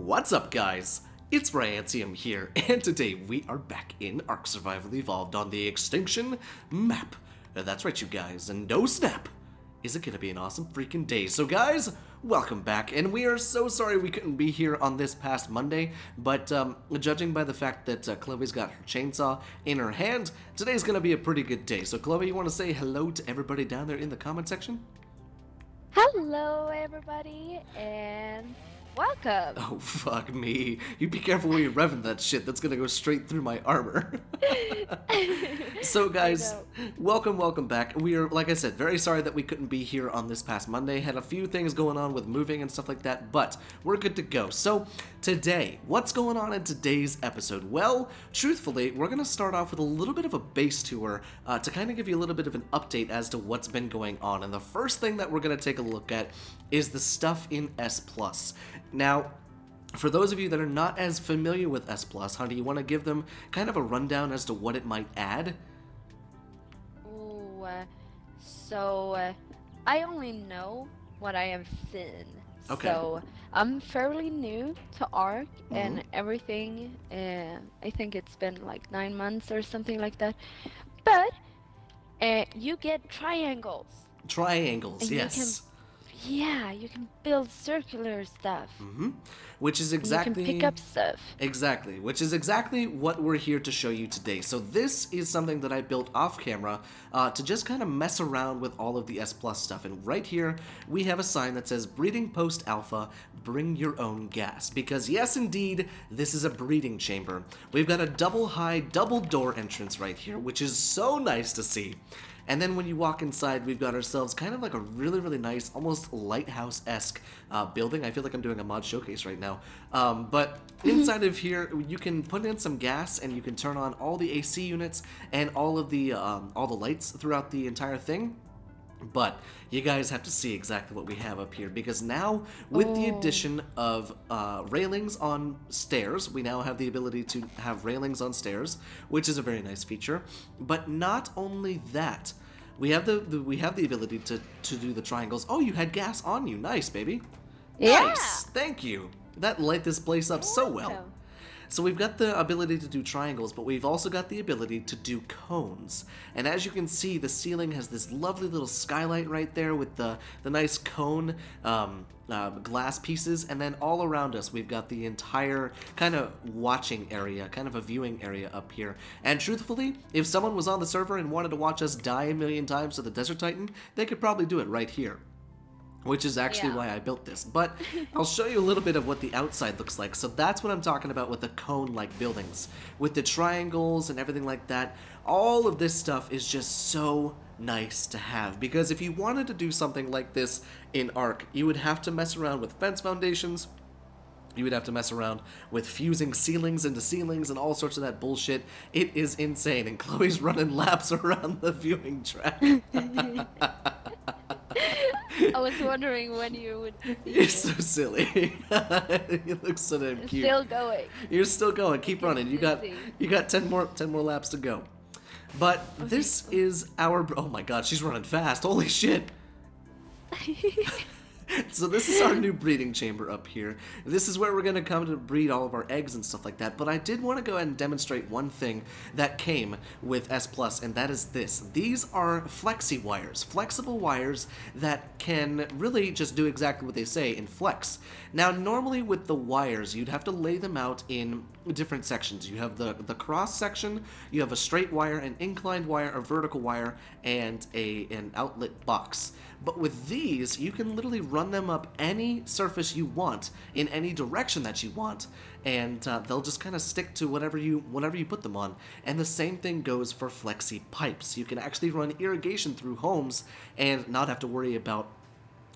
What's up, guys? It's Ryantium here, and today we are back in ARK Survival Evolved on the Extinction map. That's right, you guys, and no snap! Is it gonna be an awesome freaking day? So guys, welcome back, and we are so sorry we couldn't be here on this past Monday, but judging by the fact that Chloe's got her chainsaw in her hand, today's gonna be a pretty good day. So Chloe, you wanna say hello to everybody down there in the comment section? Hello everybody, and welcome! Oh, fuck me. You be careful when you're revving that shit. That's gonna go straight through my armor. So, guys, welcome back. We are, like I said, very sorry that we couldn't be here on this past Monday. Had a few things going on with moving and stuff like that, but we're good to go. So, today, what's going on in today's episode? Well, truthfully, we're gonna start off with a little bit of a base tour to kind of give you a little bit of an update as to what's been going on. And the first thing that we're gonna take a look at is the stuff in S+. Now, for those of you that are not as familiar with S+, do you want to give them kind of a rundown as to what it might add? Ooh, so I only know what I have seen. Okay. So I'm fairly new to ARK and everything. I think it's been like 9 months or something like that. But you get triangles. Triangles, And yes. You can build circular stuff. Which is exactly... And you can pick up stuff. Exactly, which is exactly what we're here to show you today. So this is something that I built off camera to just kind of mess around with all of the S+ stuff. And right here, we have a sign that says, Breeding Post Alpha, bring your own gas. Because yes, indeed, this is a breeding chamber. We've got a double high, double door entrance right here, which is so nice to see. And then when you walk inside, we've got ourselves kind of like a really, really nice, almost lighthouse-esque building. I feel like I'm doing a mod showcase right now. But inside of here, you can put in some gas, and you can turn on all the AC units and all the lights throughout the entire thing. But you guys have to see exactly what we have up here, because now, with the addition of railings on stairs, we now have the ability to have railings on stairs, which is a very nice feature. But not only that, we have the ability to do the triangles. Oh, you had gas on you. Nice, baby. Yeah. Nice. Thank you. That lit this place up so well. So we've got the ability to do triangles, but we've also got the ability to do cones. And as you can see, the ceiling has this lovely little skylight right there with the nice cone glass pieces. And then all around us, we've got the entire kind of watching area, kind of a viewing area up here. And truthfully, if someone was on the server and wanted to watch us die a million times to the Desert Titan, they could probably do it right here. Which is actually why I built this. But I'll show you a little bit of what the outside looks like. So that's what I'm talking about with the cone-like buildings. With the triangles and everything like that. All of this stuff is just so nice to have. Because if you wanted to do something like this in ARK, you would have to mess around with fence foundations. You would have to mess around with fusing ceilings into ceilings and all sorts of that bullshit. It is insane. And Chloe's running laps around the viewing track. I was wondering when you would see You're so silly. You look so damn cute. Still going. You're still going. Keep running. You got 10 more laps to go. But this is our... Oh my god, she's running fast. Holy shit. So this is our new breeding chamber up here. This is where we're going to come to breed all of our eggs and stuff like that. But I did want to go ahead and demonstrate one thing that came with S+, and that is this. These are Flexi Wires. Flexible wires that can really just do exactly what they say in flex. Now, normally with the wires, you'd have to lay them out in different sections. You have the cross section, you have a straight wire, an inclined wire, a vertical wire, and an outlet box. But with these, you can literally run them up any surface you want, in any direction that you want, and they'll just kind of stick to whatever you put them on. And the same thing goes for flexi pipes. You can actually run irrigation through homes and not have to worry about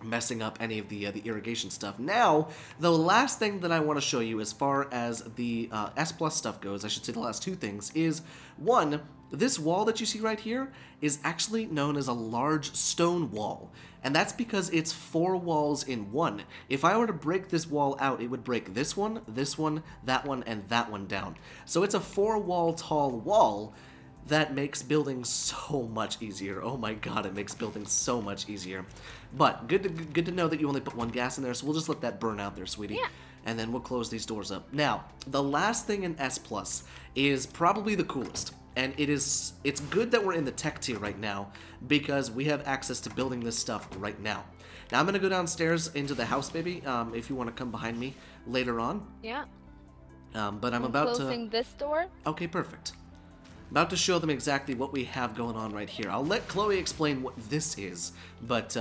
messing up any of the irrigation stuff. Now, the last thing that I want to show you as far as the S+ stuff goes, I should say the last two things, is one, this wall that you see right here is actually known as a large stone wall. And that's because it's 4 walls in one. If I were to break this wall out, it would break this one, that one, and that one down. So it's a 4-wall tall wall that makes building so much easier. Oh my god, it makes building so much easier. But good to know that you only put 1 gas in there, so we'll just let that burn out there, sweetie. Yeah. and then we'll close these doors up. Now, the last thing in S Plus is probably the coolest, and it's good that we're in the tech tier right now because we have access to building this stuff right now. Now I'm gonna go downstairs into the house, baby. If you want to come behind me later on. Yeah. But I'm about closing this door. Okay, perfect. About to show them exactly what we have going on right here. I'll let Chloe explain what this is, but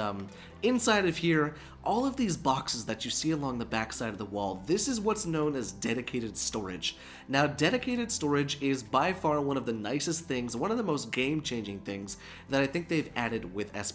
inside of here, all of these boxes that you see along the back side of the wall, this is what's known as dedicated storage. Now, dedicated storage is by far one of the nicest things, one of the most game-changing things that I think they've added with S+.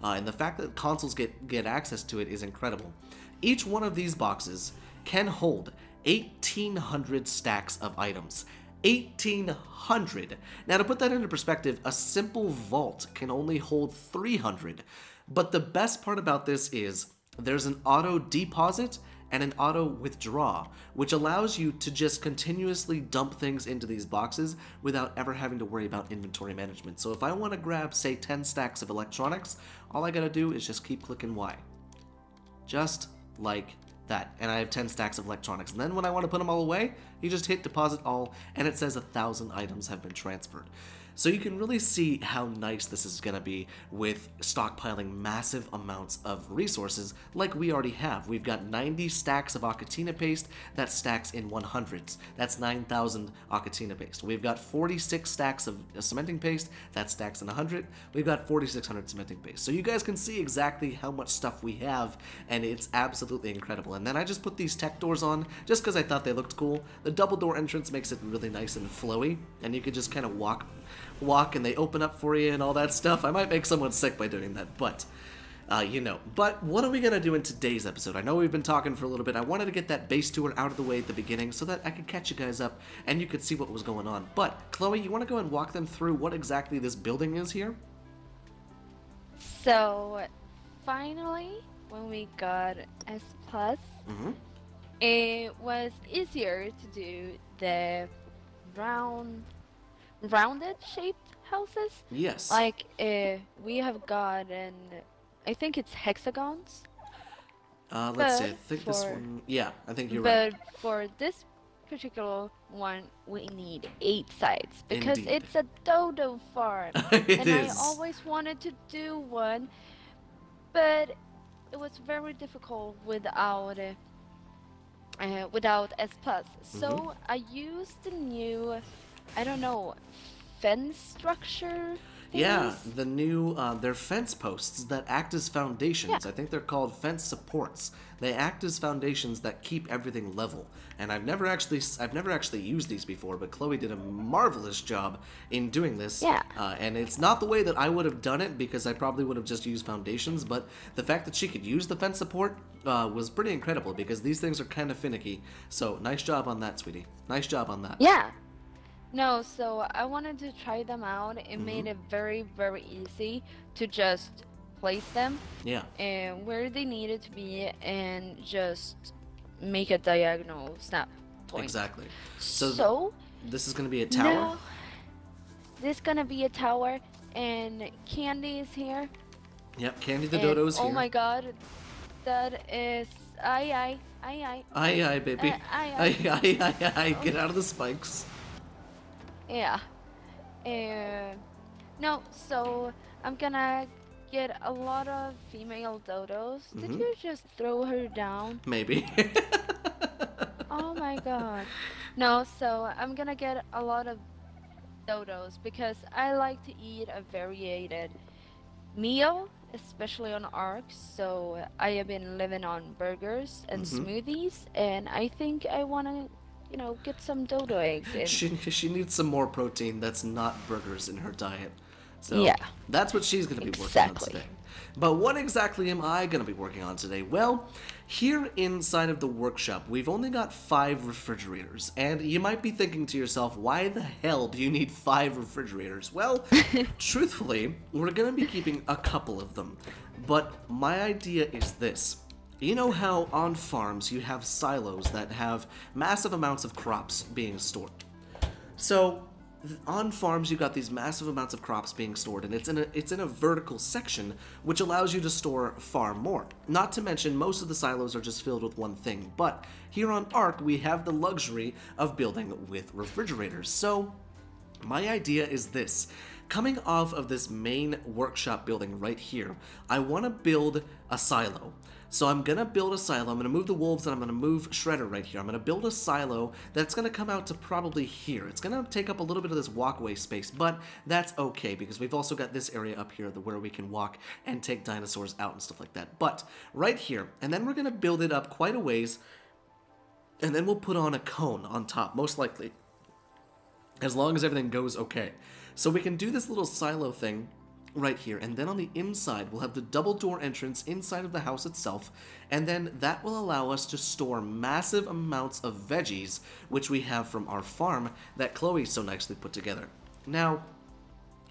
And the fact that consoles get access to it is incredible. Each one of these boxes can hold 1,800 stacks of items. 1,800. Now, to put that into perspective, a simple vault can only hold 300. But the best part about this is there's an auto deposit and an auto withdraw, which allows you to just continuously dump things into these boxes without ever having to worry about inventory management. So if I want to grab, say, 10 stacks of electronics, all I gotta do is just keep clicking Y. Just like that, and I have 10 stacks of electronics. And then when I want to put them all away, you just hit deposit all, and it says 1,000 items have been transferred. So you can really see how nice this is going to be with stockpiling massive amounts of resources like we already have. We've got 90 stacks of Acatina paste that stacks in 100s. That's 9,000 Acatina paste. We've got 46 stacks of cementing paste that stacks in 100. We've got 4,600 cementing paste. So you guys can see exactly how much stuff we have, and it's absolutely incredible. And then I just put these tech doors on just because I thought they looked cool. The double door entrance makes it really nice and flowy, and you could just kind of walk and they open up for you and all that stuff. I might make someone sick by doing that, but you know. But what are we gonna do in today's episode? I know we've been talking for a little bit. I wanted to get that base tour out of the way at the beginning so that I could catch you guys up and you could see what was going on. But Chloe, you want to go and walk them through what exactly this building is here? So finally, when we got S+, it was easier to do the rounded shaped houses. Yes. Like we have gotten, I think it's hexagons. Let's see. I think this one. Yeah, I think you're right. But for this particular one, we need 8 sides because Indeed. it's a dodo farm. It and is. I always wanted to do one, but it was very difficult without S+. So I used the new, I don't know, fence structure things? Yeah, the new, they're fence posts that act as foundations. Yeah. I think they're called fence supports. They act as foundations that keep everything level. And I've never actually used these before, but Chloe did a marvelous job in doing this. Yeah. And it's not the way that I would have done it because I probably would have just used foundations, but the fact that she could use the fence support was pretty incredible because these things are kind of finicky. So nice job on that, sweetie. Nice job on that. Yeah. No, so I wanted to try them out. It made it very, very easy to just place them and where they needed to be and just make a diagonal snap point. Exactly. So this is going to be a tower? No, this is going to be a tower and Candy is here. Yep, Candy the Dodo is here. Oh my god, that is... Aye, baby. Aye. Get out of the spikes. Yeah. No, so I'm gonna get a lot of female dodos. Did you just throw her down? Maybe. Oh my god. No, so I'm gonna get a lot of dodos because I like to eat a variated meal, especially on ARK. So I have been living on burgers and smoothies, and I think I wanna, you know, get some dodo eggs in. She needs some more protein that's not burgers in her diet. So yeah, that's what she's going to be working on today. But what exactly am I going to be working on today? Well, here inside of the workshop, we've only got 5 refrigerators. And you might be thinking to yourself, why the hell do you need 5 refrigerators? Well, truthfully, we're going to be keeping a couple of them. But my idea is this. You know how on farms you have silos that have massive amounts of crops being stored? So on farms you've got these massive amounts of crops being stored, and it's in a vertical section, which allows you to store far more. Not to mention, most of the silos are just filled with one thing, but here on ARK we have the luxury of building with refrigerators. So my idea is this. Coming off of this main workshop building right here, I want to build a silo. So I'm going to build a silo. I'm going to move the wolves and I'm going to move Shredder right here. I'm going to build a silo that's going to come out to probably here. It's going to take up a little bit of this walkway space, but that's okay because we've also got this area up here where we can walk and take dinosaurs out and stuff like that. But right here, and then we're going to build it up quite a ways, and then we'll put on a cone on top, most likely, as long as everything goes okay. So we can do this little silo thing right here, and then on the inside we'll have the double door entrance inside of the house itself, and then that will allow us to store massive amounts of veggies, which we have from our farm that Chloe so nicely put together. Now,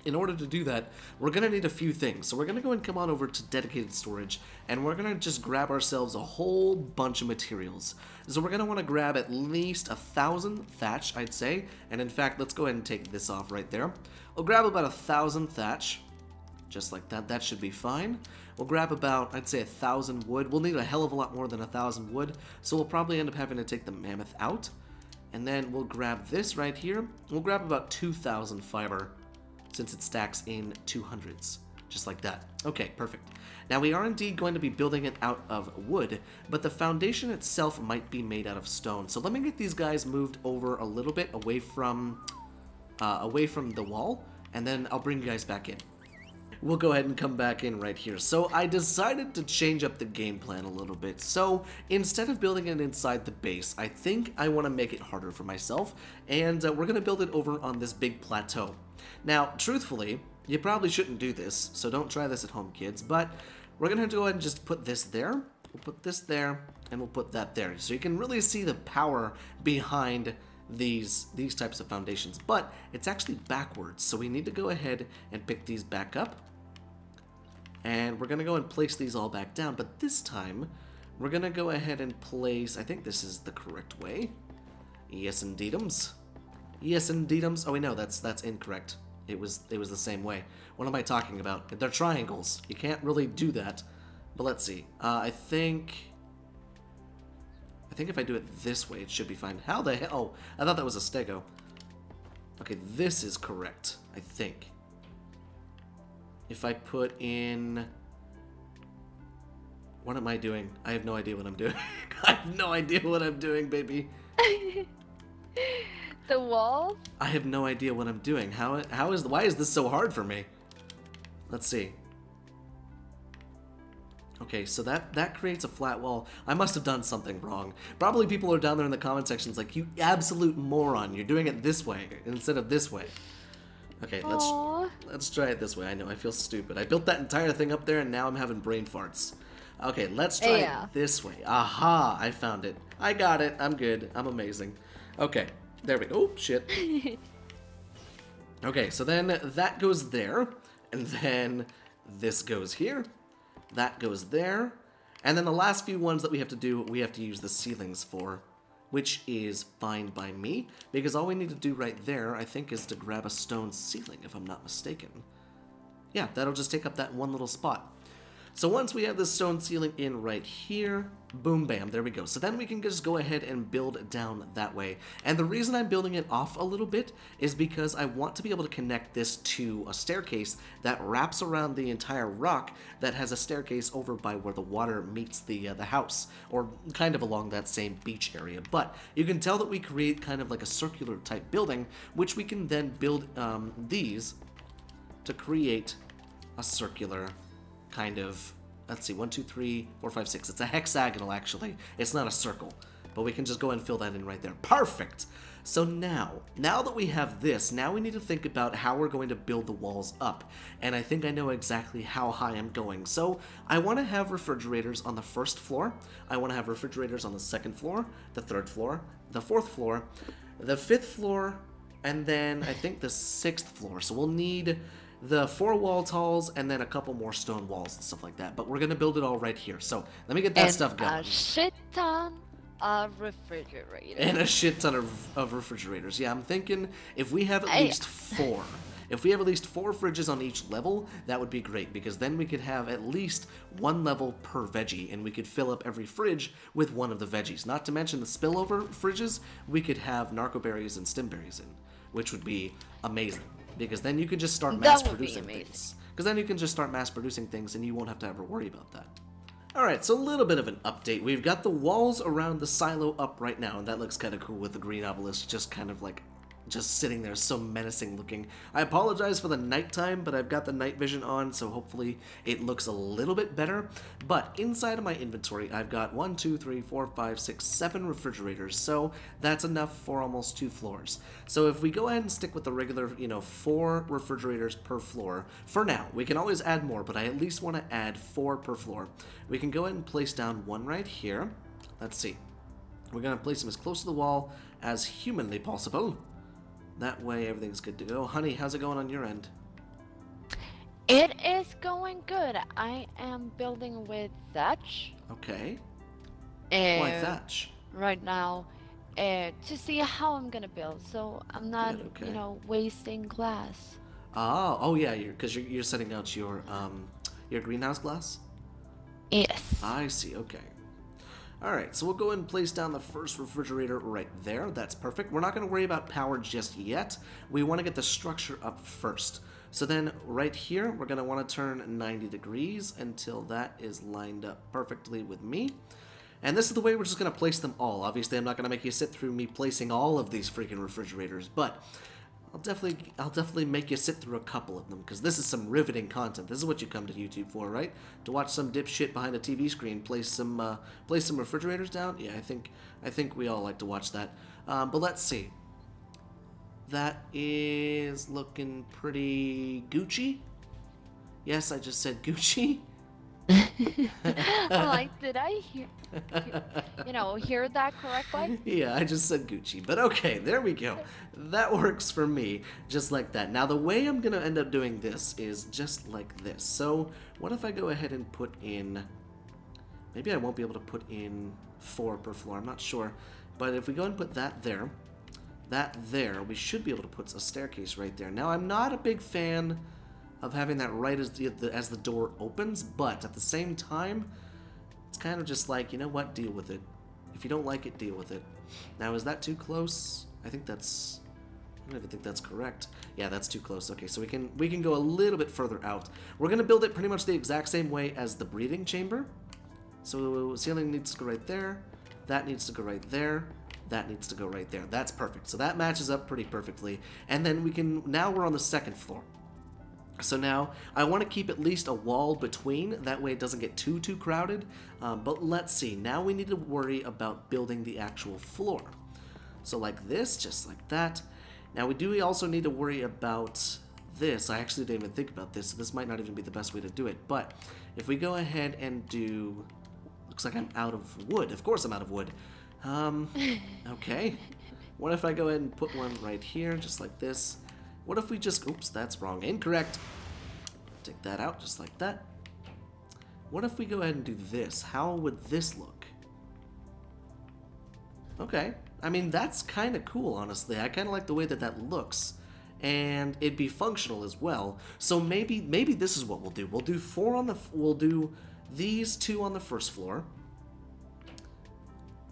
in order to do that, we're going to need a few things. So we're going to go and come on over to dedicated storage, and we're going to just grab ourselves a whole bunch of materials. So we're going to want to grab at least 1,000 thatch, I'd say, and in fact, let's go ahead and take this off right there. We'll grab about 1,000 thatch. Just like that. That should be fine. We'll grab about, I'd say, 1,000 wood. We'll need a hell of a lot more than 1,000 wood, so we'll probably end up having to take the mammoth out. And then we'll grab this right here. We'll grab about 2,000 fiber, since it stacks in 200s. Just like that. Okay, perfect. Now, we are indeed going to be building it out of wood, but the foundation itself might be made out of stone. So let me get these guys moved over a little bit away from the wall, and then I'll bring you guys back in. We'll go ahead and come back in right here. So I decided to change up the game plan a little bit. So instead of building it inside the base, I think I want to make it harder for myself, and we're going to build it over on this big plateau. Now, truthfully, you probably shouldn't do this, so don't try this at home, kids, but we're going to have to go ahead and just put this there, we'll put this there, and we'll put that there. So you can really see the power behind these types of foundations, but it's actually backwards, so we need to go ahead and pick these back up. And we're going to go and place these all back down, but this time, we're going to go ahead and place, I think this is the correct way. Yes, indeedums. Yes, indeedums. Oh, wait, no, that's incorrect. It was the same way. What am I talking about? They're triangles. You can't really do that. But let's see. I think if I do it this way, it should be fine. How the hell? Oh, I thought that was a stego. Okay, this is correct, I think. If I put in... What am I doing? I have no idea what I'm doing. I have no idea what I'm doing, baby. The walls? I have no idea what I'm doing. Why is this so hard for me? Let's see. Okay, so that creates a flat wall. I must have done something wrong. Probably people are down there in the comment sections like, you absolute moron, you're doing it this way instead of this way. Okay, let's try it this way. I know, I feel stupid. I built that entire thing up there and now I'm having brain farts. Okay, let's try it this way. Aha, I found it. I got it. I'm good. I'm amazing. Okay, there we go. Oh, shit. Okay, so then that goes there, and then this goes here. That goes there. And then the last few ones that we have to do, we have to use the ceilings for, which is fine by me, because all we need to do right there, I think, is to grab a stone ceiling, if I'm not mistaken. Yeah, that'll just take up that one little spot. So once we have the stone ceiling in right here, boom, bam, there we go. So then we can just go ahead and build down that way. And the reason I'm building it off a little bit is because I want to be able to connect this to a staircase that wraps around the entire rock that has a staircase over by where the water meets the house, or kind of along that same beach area. But you can tell that we create kind of like a circular type building, which we can then build these to create a circular kind of, let's see, 1, 2, 3, 4, 5, 6. It's a hexagonal, actually. It's not a circle, but we can just go and fill that in right there. Perfect! So now that we have this, now we need to think about how we're going to build the walls up. And I think I know exactly how high I'm going. So I want to have refrigerators on the first floor. I want to have refrigerators on the second floor, the third floor, the fourth floor, the fifth floor, and then I think the sixth floor. So we'll need the 4 wall talls, and then a couple more stone walls and stuff like that. But we're going to build it all right here. So let me get that stuff going. A shit ton a refrigerator. And a shit ton of refrigerators. Yeah, I'm thinking if we have at least 4. If we have at least 4 fridges on each level, that would be great, because then we could have at least 1 level per veggie, and we could fill up every fridge with one of the veggies. Not to mention the spillover fridges, we could have narcoberries and stimberries in, which would be amazing, because then you could just start mass producing things. Because then you can just start mass producing things, and you won't have to ever worry about that. Alright, so a little bit of an update. We've got the walls around the silo up right now, and that looks kind of cool with the green obelisk just kind of like just sitting there, so menacing looking. I apologize for the nighttime, but I've got the night vision on, so hopefully it looks a little bit better. But inside of my inventory, I've got 1, 2, 3, 4, 5, 6, 7 refrigerators, so that's enough for almost 2 floors. So if we go ahead and stick with the regular, 4 refrigerators per floor, for now, we can always add more, but I at least want to add 4 per floor. We can go ahead and place down one right here. Let's see. We're going to place them as close to the wall as humanly possible. That way everything's good to go. Honey, how's it going on your end? It is going good. I am building with thatch. Okay. Why thatch? Right now, to see how I'm gonna build, so I'm not, wasting glass. Oh yeah, because you're setting out your greenhouse glass? Yes. I see, okay. Alright, so we'll go ahead and place down the first refrigerator right there. That's perfect. We're not going to worry about power just yet. We want to get the structure up first. So then right here, we're going to want to turn 90 degrees until that is lined up perfectly with me. And this is the way we're just going to place them all. Obviously, I'm not going to make you sit through me placing all of these freaking refrigerators, but I'll definitely make you sit through a couple of them, because this is some riveting content. This is what you come to YouTube for, right? To watch some dipshit behind a TV screen place some refrigerators down. Yeah, I think we all like to watch that. But let's see. That is looking pretty Gucci. Yes, I just said Gucci. I'm like, did I hear that correctly? Yeah, I just said Gucci, but okay, there we go. That works for me, just like that. Now, the way I'm gonna end up doing this is just like this. So, what if I go ahead and put in, maybe I won't be able to put in 4 per floor, I'm not sure, but if we go and put that there, we should be able to put a staircase right there. Now, I'm not a big fan of having that right as the door opens, but at the same time, it's kind of just like, you know what, deal with it. If you don't like it, deal with it. Now, is that too close? I don't even think that's correct. Yeah, that's too close. Okay, so we can go a little bit further out. We're gonna build it pretty much the exact same way as the breeding chamber. So ceiling needs to go right there. That needs to go right there. That needs to go right there. That's perfect. So that matches up pretty perfectly. And then now we're on the 2nd floor. So now, I want to keep at least a wall between, that way it doesn't get too crowded, but let's see, now we need to worry about building the actual floor. So like this, just like that. Now we also need to worry about this. I actually didn't even think about this, so this might not even be the best way to do it, but if we go ahead and do, looks like I'm out of wood. Of course I'm out of wood. Okay. What if I go ahead and put one right here, just like this? What if we just, oops, that's wrong, incorrect. Take that out, just like that. What if we go ahead and do this? How would this look? Okay, I mean, that's kind of cool, honestly. I kind of like the way that looks. And it'd be functional as well. So maybe this is what we'll do. We'll do we'll do these 2 on the 1st floor.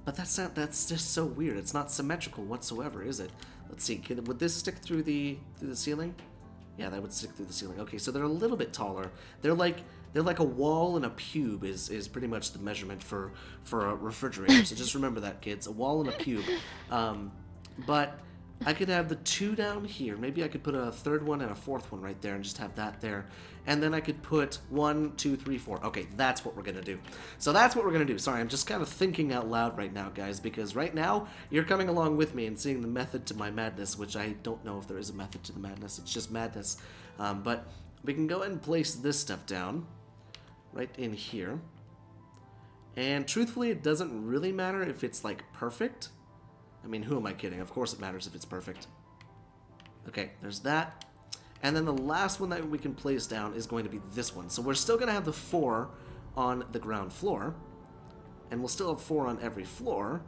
But that's just so weird. It's not symmetrical whatsoever, is it? Let's see, would this stick through the ceiling? Yeah, that would stick through the ceiling. Okay, so they're a little bit taller. They're like a wall and a pube is pretty much the measurement for a refrigerator. So just remember that, kids. A wall and a pube. But I could have the 2 down here. Maybe I could put a 3rd one and a 4th one right there and just have that there. And then I could put 1, 2, 3, 4. Okay, that's what we're going to do. So that's what we're going to do. Sorry, I'm just kind of thinking out loud right now, guys, because right now you're coming along with me and seeing the method to my madness, which I don't know if there is a method to the madness. It's just madness. But we can go ahead and place this stuff down right in here. And truthfully, it doesn't really matter if it's, like, perfect. I mean, who am I kidding? Of course it matters if it's perfect. Okay, there's that. And then the last one that we can place down is going to be this one. So we're still going to have the 4 on the ground floor. And we'll still have 4 on every floor.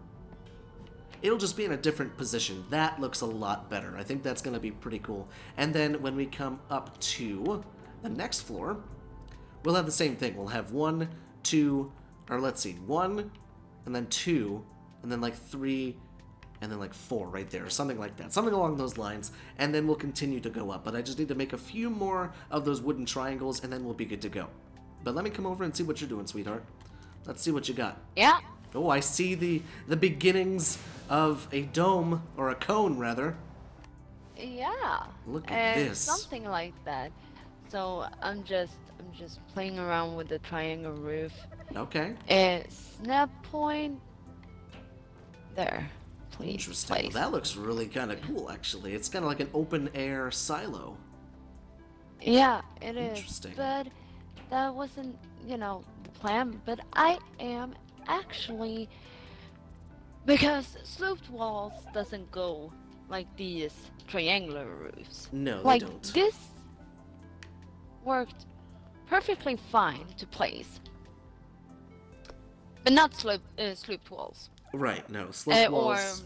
it'll just be in a different position. That looks a lot better. I think that's going to be pretty cool. And then when we come up to the next floor, we'll have the same thing. We'll have 1, 2, or let's see, 1, and then 2, and then like 3, and then like 4 right there, or something like that. Something along those lines, and then we'll continue to go up. But I just need to make a few more of those wooden triangles, and then we'll be good to go. But let me come over and see what you're doing, sweetheart. Let's see what you got. Yeah. Oh, I see the beginnings of a dome, or a cone, rather. Yeah. Look at this. Something like that. So I'm just playing around with the triangle roof. Okay. Snap point. There. Please. Interesting. Well, that looks really kind of cool, actually. It's kind of like an open air silo. Yeah, it is. Interesting. But that wasn't, the plan. But I am actually, because sloped walls doesn't go like these triangular roofs. No, they like don't. This worked perfectly fine to place, but not sloped walls. Right. No, sloped walls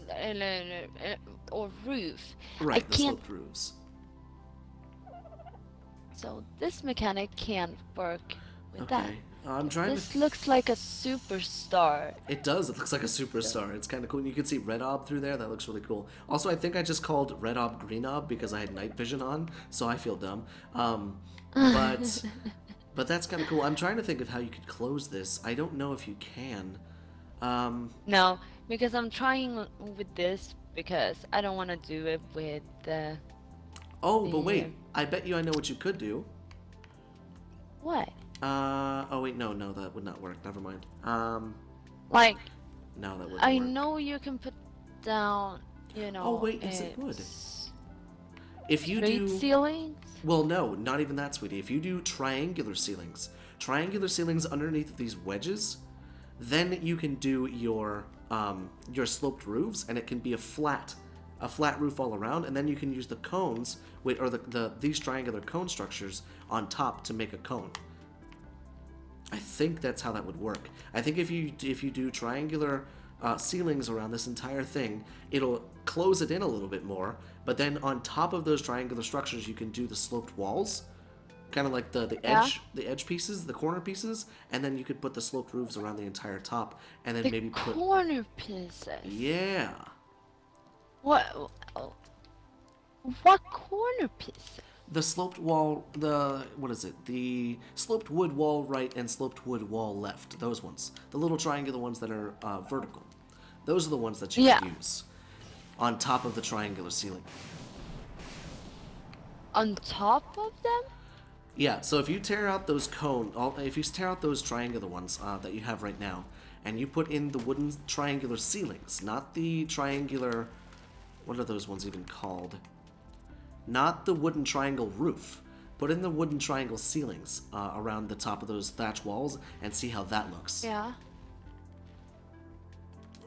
or roof. Right, the sloped roofs. So this mechanic can't work with that. I'm trying This looks like a superstar. It does. It looks like a superstar. It's kind of cool. You can see red ob through there. That looks really cool. Also, I think I just called red ob green ob because I had night vision on, so I feel dumb. But that's kind of cool. I'm trying to think of how you could close this. I don't know if you can. No, because I'm trying with this because I don't want to do it with the... Oh, but wait. I bet you I know what you could do. What? Oh wait, no, that would not work. Never mind. Like... No, that wouldn't I work. know you can put down, Oh wait, yes it would. If you straight do... ceilings? Well, no, not even that, sweetie. If you do triangular ceilings underneath these wedges, then you can do your sloped roofs, and it can be a flat roof all around, and then you can use the cones, or these triangular cone structures on top to make a cone. I think that's how that would work. I think if you do triangular ceilings around this entire thing, it'll close it in a little bit more, but then on top of those triangular structures you can do the sloped walls, kind of like the edge pieces, the corner pieces, and then you could put the sloped roofs around the entire top, and then maybe put corner pieces. Yeah. What corner pieces? The sloped wall, what is it? The sloped wood wall right and sloped wood wall left. Those ones. The little triangular ones that are vertical. Those are the ones that you can use on top of the triangular ceiling. On top of them? Yeah, so if you tear out those those triangular ones that you have right now, and you put in the wooden triangular ceilings, not the triangular, what are those ones even called? Not the wooden triangle roof. Put in the wooden triangle ceilings around the top of those thatch walls and see how that looks. Yeah.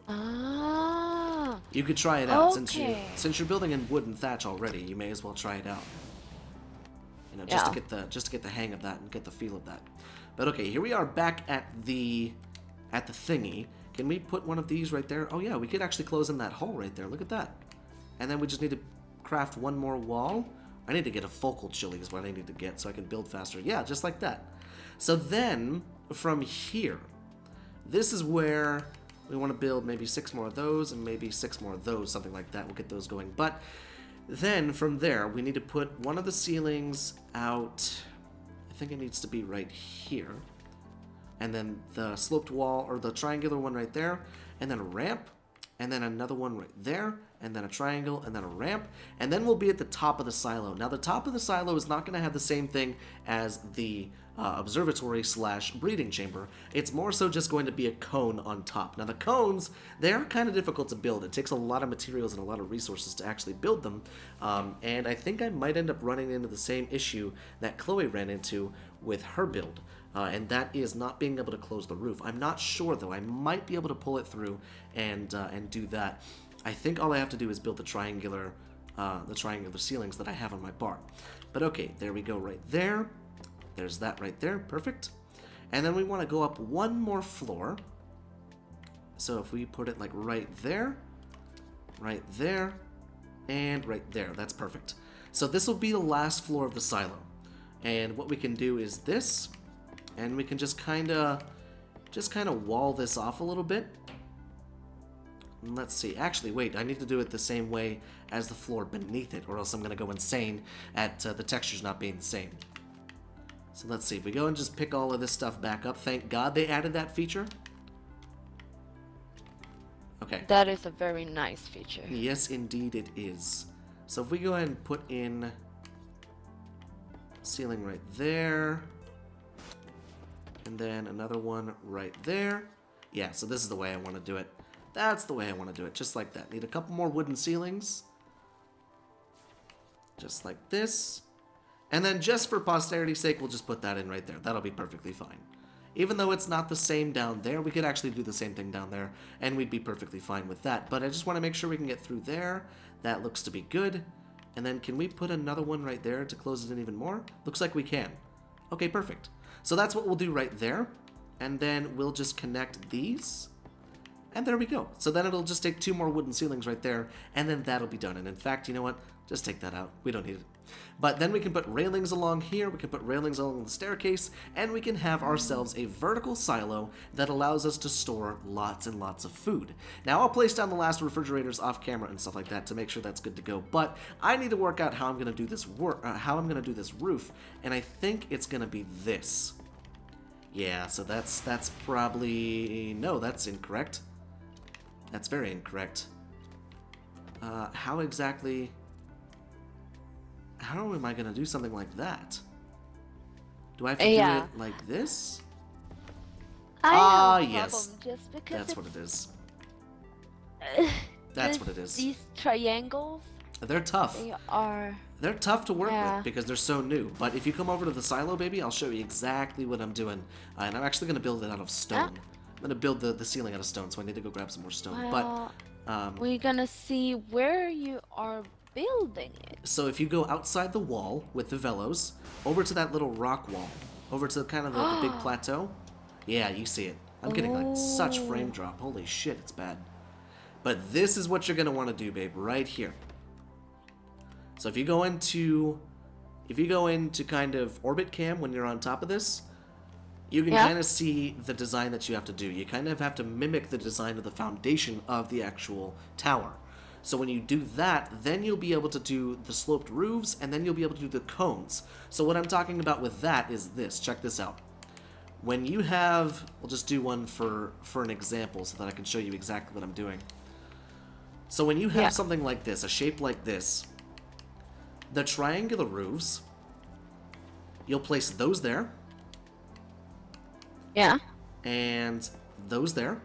Ah. You could try it out since you're building in wood and thatch already. You may as well try it out. Just to get the hang of that and get the feel of that. But okay, here we are back at the thingy. Can we put one of these right there? Oh yeah, we could actually close in that hole right there. Look at that. And then we just need to craft one more wall. I need to get a focal chili is what I need to get so I can build faster. Yeah, just like that. So then from here, this is where we want to build maybe 6 more of those and maybe 6 more of those, something like that. We'll get those going. But then from there, we need to put one of the ceilings out. I think it needs to be right here. And then the sloped wall, or the triangular one right there, and then a ramp, and then another one right there, and then a triangle, and then a ramp, and then we'll be at the top of the silo. Now, the top of the silo is not going to have the same thing as the observatory / breeding chamber. It's more so just going to be a cone on top. Now, the cones, they are kind of difficult to build. It takes a lot of materials and a lot of resources to actually build them, and I think I might end up running into the same issue that Chloe ran into with her build. And that is not being able to close the roof. I'm not sure, though. I might be able to pull it through and do that. I think all I have to do is build the triangular ceilings that I have on my bar. But okay, there we go right there. There's that right there. Perfect. And then we want to go up one more floor. So if we put it like right there, right there, and right there. That's perfect. So this will be the last floor of the silo. And what we can do is this, and we can just kind of wall this off a little bit. Let's see. Actually, wait. I need to do it the same way as the floor beneath it, or else I'm going to go insane at the textures not being the same. So let's see. If we go and just pick all of this stuff back up, thank God they added that feature. Okay. That is a very nice feature. Yes, indeed it is. So if we go ahead and put in ceiling right there, and then another one right there. Yeah, so this is the way I want to do it. That's the way I want to do it, just like that. Need a couple more wooden ceilings. Just like this. And then just for posterity's sake, we'll just put that in right there. That'll be perfectly fine. Even though it's not the same down there, we could actually do the same thing down there, and we'd be perfectly fine with that. But I just want to make sure we can get through there. That looks to be good. And then can we put another one right there to close it in even more? Looks like we can. Okay, perfect. So that's what we'll do right there. And then we'll just connect these. And there we go. So then it'll just take 2 more wooden ceilings right there, and then that'll be done. And in fact, you know what? Just take that out. We don't need it. But then we can put railings along here, we can put railings along the staircase, and we can have ourselves a vertical silo that allows us to store lots and lots of food. Now, I'll place down the last refrigerators off camera and stuff like that to make sure that's good to go, but I need to work out how I'm going to do this roof, and I think it's going to be this. Yeah, so that's probably... No, that's incorrect. That's very incorrect. How exactly... How am I going to do something like that? Do I have to do it like this? Yes. Just because that's what it is. That's what it is. These triangles... They're tough. They're tough to work with because they're so new. But if you come over to the silo, baby, I'll show you exactly what I'm doing. And I'm actually going to build it out of stone. I'm going to build the ceiling out of stone, so I need to go grab some more stone. Well, but we're going to see where you are building it. So if you go outside the wall with the velos, over to that little rock wall, over to kind of the big plateau. Yeah, you see it. I'm getting like such frame drop. Holy shit, it's bad. But this is what you're going to want to do, babe, right here. So if you go into kind of orbit cam when you're on top of this, you can kind of see the design that you have to do. You kind of have to mimic the design of the foundation of the actual tower. So when you do that, then you'll be able to do the sloped roofs, and then you'll be able to do the cones. So what I'm talking about with that is this. Check this out. When you have... We'll just do one for an example so that I can show you exactly what I'm doing. So when you have something like this, a shape like this, the triangular roofs, you'll place those there. Yeah. And those there.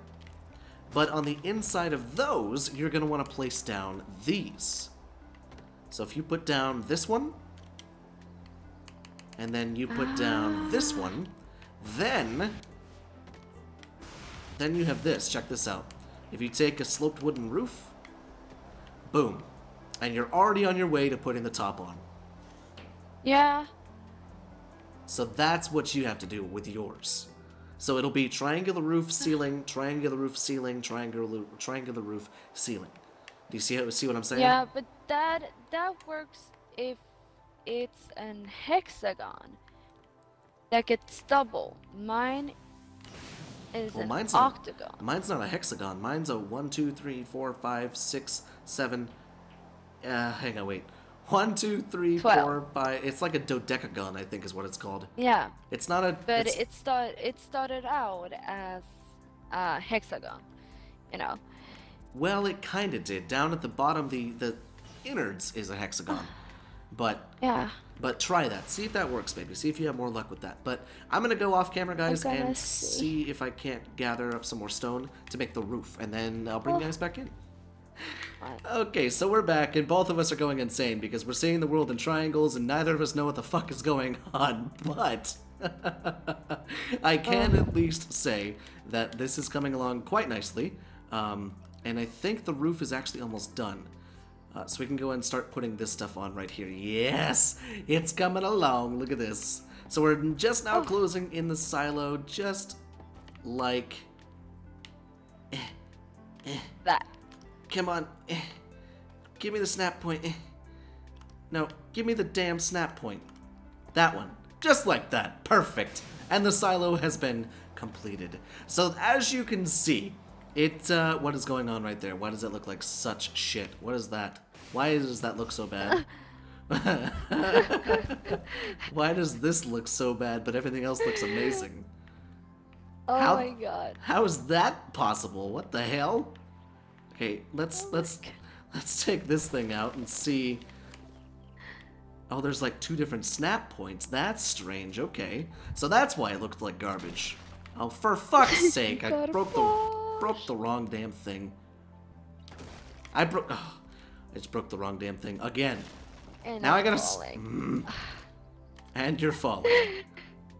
But on the inside of those, you're going to want to place down these. So if you put down this one, and then you put down this one, then you have this. Check this out. If you take a sloped wooden roof, boom. And you're already on your way to putting the top on. Yeah. So that's what you have to do with yours. So it'll be triangular roof, ceiling, triangular roof, ceiling, triangular roof, ceiling. Do you see what I'm saying? Yeah, but that works if it's an hexagon. Like it's double. Mine is an octagon. Mine's not a hexagon. Mine's a 1, 2, 3, 4, 5, 6, 7. Hang on, wait. 1, 2, 3, 4, 5. It's like a dodecagon, I think, is what it's called. Yeah. It's not a. But it started out as a hexagon, you know. Well, it kind of did. Down at the bottom, the innards is a hexagon. But yeah. But try that. See if that works, baby. See if you have more luck with that. But I'm gonna go off camera, guys, and see if I can't gather up some more stone to make the roof, and then I'll bring you guys back in. Okay, so we're back, and both of us are going insane because we're seeing the world in triangles, and neither of us know what the fuck is going on. But I can at least say that this is coming along quite nicely, and I think the roof is actually almost done. So we can go ahead and start putting this stuff on right here. Yes, it's coming along. Look at this. So we're just now closing in the silo, just like that. Come on. Give me the snap point. No, give me the damn snap point. That one. Just like that. Perfect. And the silo has been completed. So as you can see, what is going on right there? Why does it look like such shit? What is that? Why does that look so bad? Why does this look so bad, but everything else looks amazing? Oh my god. How is that possible? What the hell? Okay, let's take this thing out and see. Oh, there's like 2 different snap points. That's strange. Okay, so that's why it looked like garbage. Oh, for fuck's sake! I broke the wrong damn thing. I just broke the wrong damn thing again. And now I'm I gotta. falling. And you're falling.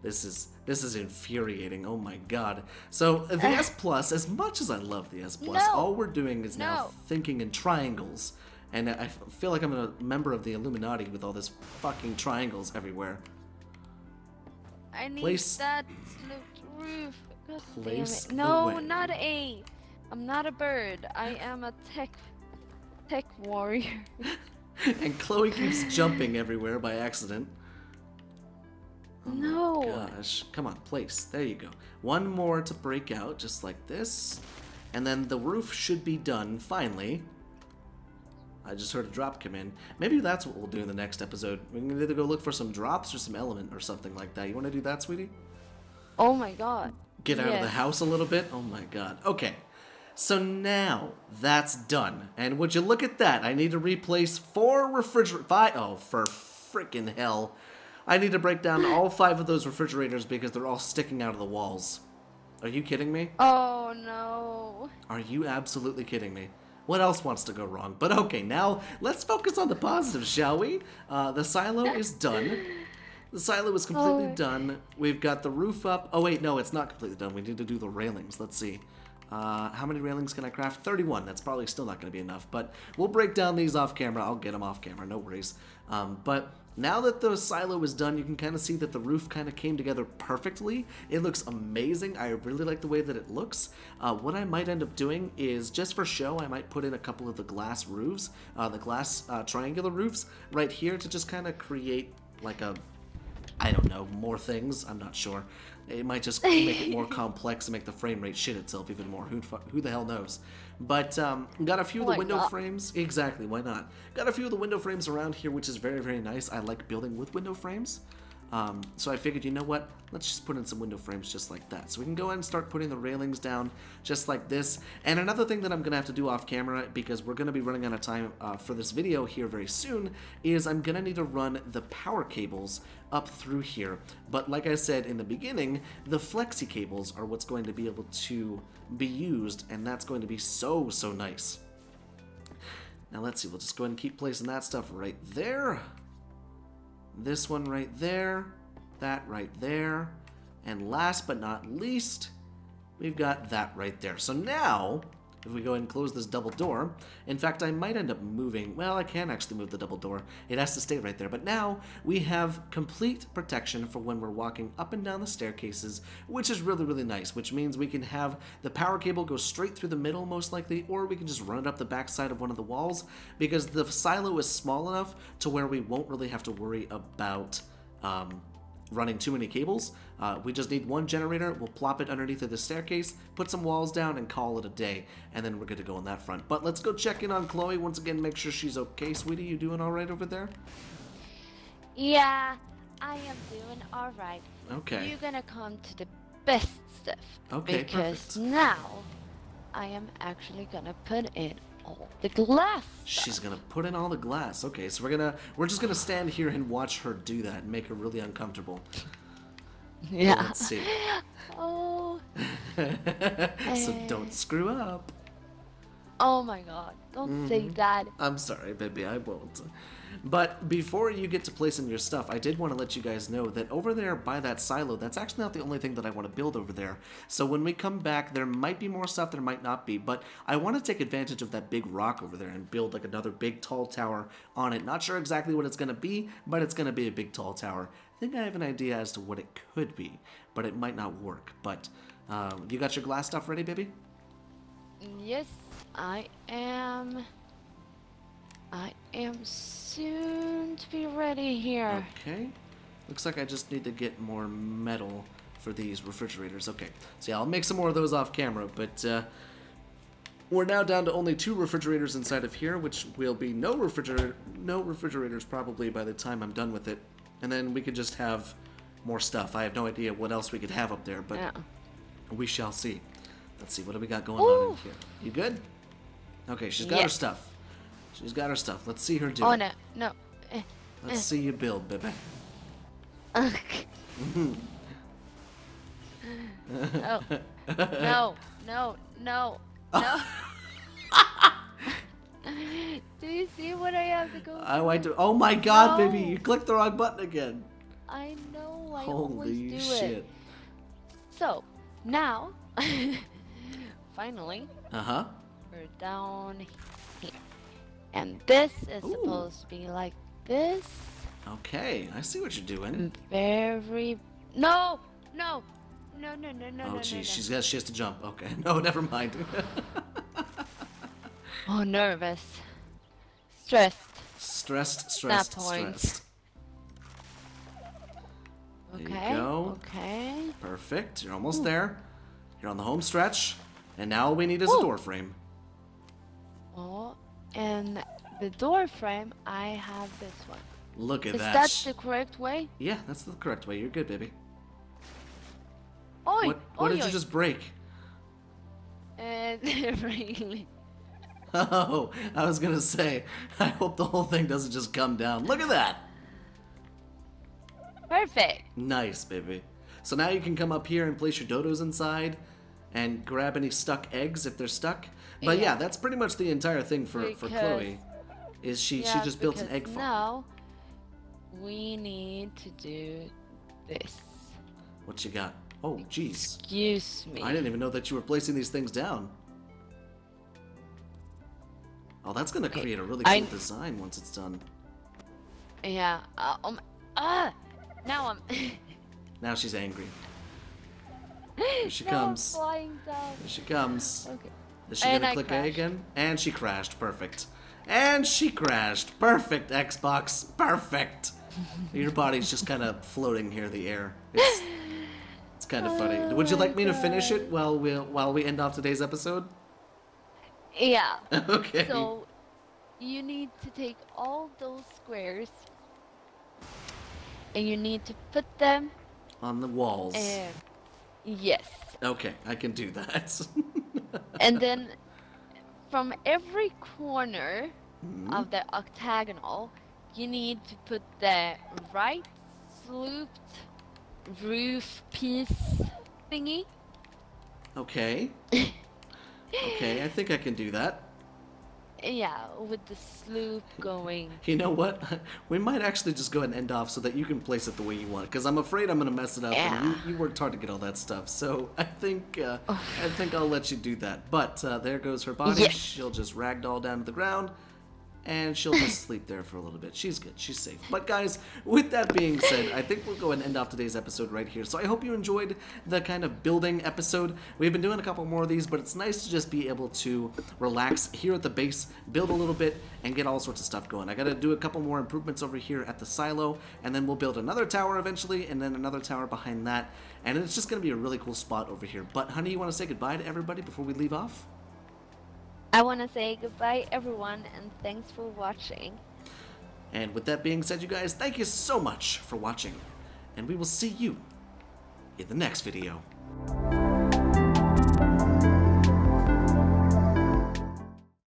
This is infuriating. Oh my god. So the S Plus, as much as I love the S Plus, all we're doing is now thinking in triangles. And I feel like I'm a member of the Illuminati with all this fucking triangles everywhere. I need that sloped roof. God damn it. No, not A. I'm not a bird. I am a tech warrior. And Chloe keeps jumping everywhere by accident. Oh no. My gosh. Come on, place. There you go. One more to break out, just like this. And then the roof should be done, finally. I just heard a drop come in. Maybe that's what we'll do in the next episode. We can either go look for some drops or some element or something like that. You want to do that, sweetie? Oh my god. Get out of the house a little bit? Oh my god. Okay. So now that's done. And would you look at that? I need to replace 4 refrigerators. Oh, for freaking hell. I need to break down all 5 of those refrigerators because they're all sticking out of the walls. Are you kidding me? Oh no. Are you absolutely kidding me? What else wants to go wrong? But okay, now let's focus on the positives, shall we? The silo is done. The silo is completely done. We've got the roof up. Oh wait, no, it's not completely done. We need to do the railings. Let's see. How many railings can I craft? 31. That's probably still not going to be enough, but we'll break down these off camera. I'll get them off camera, no worries. But now that the silo is done, you can kind of see that the roof kind of came together perfectly. It looks amazing. I really like the way that it looks. What I might end up doing is, just for show, I might put in a couple of the glass roofs, the glass triangular roofs right here to just kind of create like a, I don't know, more things. I'm not sure. It might just make it more complex and make the frame rate shit itself even more. Who the hell knows? But got a few of the window frames. Exactly, why not? Got a few of the window frames around here, which is very, very nice. I like building with window frames. So I figured, you know what? Let's just put in some window frames just like that. So we can go ahead and start putting the railings down just like this. And another thing that I'm going to have to do off camera, because we're going to be running out of time for this video here very soon, is I'm going to need to run the power cables up through here. But like I said in the beginning, the flexi cables are what's going to be able to be used, and that's going to be so, so nice. Now let's see, we'll just go ahead and keep placing that stuff right there. This one right there, that right there, and last but not least, we've got that right there. So now, if we go ahead and close this double door, in fact, I might end up moving, well, I can actually move the double door. It has to stay right there, but now we have complete protection for when we're walking up and down the staircases, which is really, really nice, which means we can have the power cable go straight through the middle, most likely, or we can just run it up the back side of one of the walls, because the silo is small enough to where we won't really have to worry about running too many cables. We just need one generator. We'll plop it underneath of the staircase, put some walls down, and call it a day, and then we're good to go on that front. But let's go check in on Chloe once again, make sure she's okay. Sweetie, you doing all right over there? Yeah, I am doing all right. Okay. You're gonna come to the best stuff. Okay, because perfect. now I am actually gonna put in all the glass stuff. She's gonna put in all the glass. Okay, so we're just gonna stand here and watch her do that and make her really uncomfortable. Yeah. Let's see. Oh. So don't screw up. Oh my god, don't say that. I'm sorry, baby, I won't. But before you get to placing your stuff, I did want to let you guys know that over there by that silo, that's actually not the only thing that I want to build over there. So when we come back, there might be more stuff, there might not be, but I want to take advantage of that big rock over there and build like another big tall tower on it. Not sure exactly what it's going to be, but it's going to be a big tall tower. I think I have an idea as to what it could be, but it might not work. But you got your glass stuff ready, baby? Yes, I am. I am soon to be ready here. Okay. Looks like I just need to get more metal for these refrigerators. Okay. So yeah, I'll make some more of those off camera, but we're now down to only 2 refrigerators inside of here, which will be no refrigerators probably by the time I'm done with it. And then we could just have more stuff. I have no idea what else we could have up there, but we shall see. Let's see, what do we got going on in here? You good? Okay, she's got her stuff. She's got her stuff. Let's see her do it. Oh, no. No. Let's see you build, baby. No. No. No. No. No. Do you see what I have to go through? Oh my god, baby, you clicked the wrong button again. I know, I Holy always do shit. it. So, now, finally, we're down here. And this is supposed to be like this. Okay, I see what you're doing. Very... No! No! No, no, no, no, Oh, no, jeez, no. she has to jump. Okay, no, never mind. Oh, nervous. Stressed. Stressed. There Okay, you go. okay. Perfect, you're almost there. You're on the home stretch. And now all we need is a door frame. Oh, and the door frame, I have this one. Look at that. Is that the correct way? Yeah, that's the correct way. You're good, baby. Oi, What did you just break? Really. Oh, I was gonna say, I hope the whole thing doesn't just come down. Look at that! Perfect. Nice, baby. So now you can come up here and place your dodos inside and grab any stuck eggs if they're stuck. But yeah, that's pretty much the entire thing for Chloe. Is she just built an egg farm. Now we need to do this. What you got? Oh, jeez. Excuse me. I didn't even know that you were placing these things down. Oh, that's gonna create a really cool design once it's done. Yeah. Now I'm. Now she's angry. Here she comes. I'm flying down. Here she comes. Okay. Is she gonna click A again? And she crashed. Perfect. And she crashed. Perfect, Xbox. Perfect. Your body's just kind of floating here in the air. It's kind of funny. Would you like me to finish it while we end off today's episode? Yeah. Okay. So you need to take all those squares and you need to put them on the walls. Yes. Okay, I can do that. And then from every corner of the octagonal, you need to put the right sloped roof piece thingy. Okay. Okay, I think I can do that. Yeah, with the slope going. You know what? We might actually just go ahead and end off so that you can place it the way you want. Because I'm afraid I'm going to mess it up. Yeah. And you worked hard to get all that stuff. So I think I'll let you do that. But there goes her body. Yes. She'll just ragdoll down to the ground. And she'll just sleep there for a little bit. She's good. She's safe. But guys, with that being said, I think we'll go ahead and end off today's episode right here. So I hope you enjoyed the kind of building episode. We've been doing a couple more of these, but it's nice to just be able to relax here at the base, build a little bit, and get all sorts of stuff going. I got to do a couple more improvements over here at the silo, and then we'll build another tower eventually, and then another tower behind that. And it's just going to be a really cool spot over here. But honey, you want to say goodbye to everybody before we leave off? I want to say goodbye, everyone, and thanks for watching. And with that being said, you guys, thank you so much for watching. And we will see you in the next video.